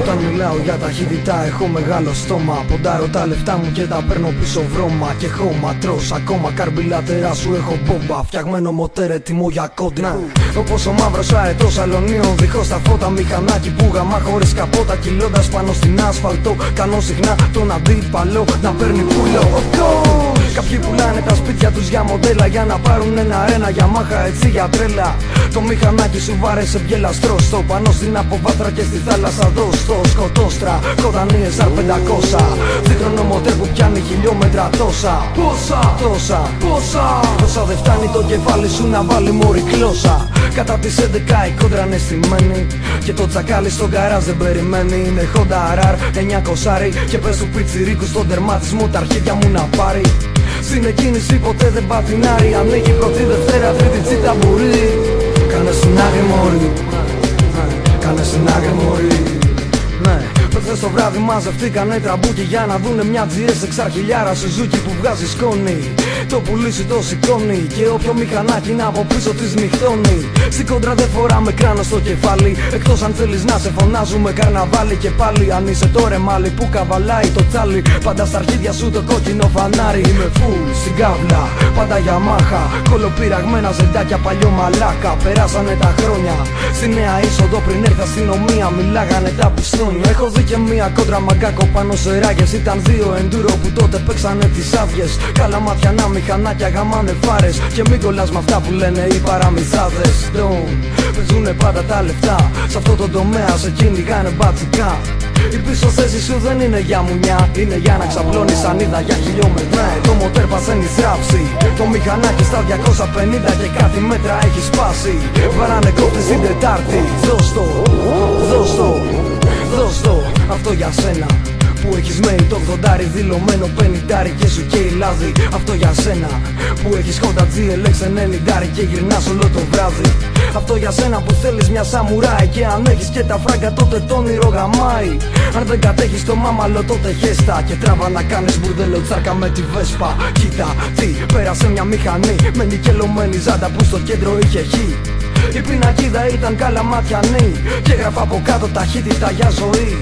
Όταν μιλάω για ταχύτητα έχω μεγάλο στόμα. Ποντάρω τα λεφτά μου και τα παίρνω πίσω βρώμα. Και χώμα τρως ακόμα καρμπιλάτερά σου έχω μπόμπα. Φτιαγμένο μοτέρ έτοιμο για κόντρα. Όπως ο μαύρος αετός αλωνίων δίχως τα φώτα. Μηχανάκι που γαμά χωρίς καπότα. Κυλώντας πάνω στην άσφαλτο. Κάνω συχνά τον αντίπαλο να παίρνει πουλό. Κάποιοι πουλάνε τα σπίτια τους για μοντέλα. Για να πάρουν ένα για μάχα έτσι για τρέλα. Το μηχανάκι σου βάρεσε μπιελαστρό. Στο πάνω στην αποβάθρα και στη θάλασσα δω. Στο σκοτόστρα, κοντανίες R500. Δίχρονο μοτέρ που πιάνει χιλιόμετρα τόσα. Τόσα δεν φτάνει το κεφάλι σου να βάλει μωρή κλώσσα. Κατά τις 11 η κόντρα είναι στημένη. Και το τσακάλι στο γκαράζ δεν περιμένει. Είναι Honda RR 900 και πες του πιτσιρίκου στον τερματισμό τα αρχίδια μου να πάρει. Στην εκκίνηση ποτέ δεν πατινάρει. Ανοίγει πρώτη, Δευτέρα, Τρίτη τσίτα μπορεί. Κάνε στην άκρη μωρή. Κάνε στην άκρη μωρή. Χθες το βράδυ μαζευτήκανε τραμπούκι για να δουνε μια GS εξαρχιλιάρα Suzuki που βγάζει σκόνη. Το πουλί σου το σηκώνει και όποιο μηχανάκι είναι από πίσω της νυχτώνει. Στην κόντρα δεν φοράμε κράνο στο κεφάλι. Εκτός αν θέλεις να σε φωνάζουμε καρναβάλι. Και πάλι αν είσαι το ρεμάλι που καβαλάει το τσάλι. Πάντα στα αρχίδια σου το κόκκινο φανάρι. Είμαι full στην κάβλα, πάντα Yamaha. Κολοπειραγμένα ζεντάκια παλιό μαλάκα. Περάσανε τα χρόνια. Στη νέα είσοδο πριν έρθει αστυνομία μιλάγανε τα πιστόνια. Έχω δει και μία κόντρα μαγκάκο πάνω σε ράγες. Ήταν δύο enduro που τότε παίξανε τις άδειες. Καλά ματιανά μηχανάκια γαμάνε φάρες. Και μην κολλάς με αυτά που λένε οι παραμυθάδες. Παίζουνε πάντα τα λεφτά. Σ' αυτό το τομέα σε κυνηγάνε μπατσικά. Η πίσω θέση σου δεν είναι για μουνιά. Είναι για να ξαπλώνεις σανίδα για χιλιόμετρα. Το μοτέρ πασένει στράψη. Το μηχανάκι στα 250 και κάτι μέτρα έχει σπάσει. Βαράνε κόφτες την Τετάρτη. Δώσ' το, αυτό για σένα που έχεις μένει το 80 δηλωμένο 50 και σου καίει λάδι. Αυτό για σένα που έχεις Honda GLX 90 και γυρνάς όλο το βράδυ. Αυτό για σένα που θέλεις μια σαμουράι. Και αν έχεις και τα φράγκα τότε το όνειρο γαμάει. Αν δεν κατέχεις το μάμαλο τότε χέστα. Και τράβα να κάνεις μπουρδέλο τσάρκα με τη Βέσπα. Κοίτα τι πέρασε μια μηχανή με νικελωμένη ζάντα που στο κέντρο είχε χ. Η πινακίδα ήταν καλαματιανή και έγραφα από κάτω ταχύτητα για ζωή.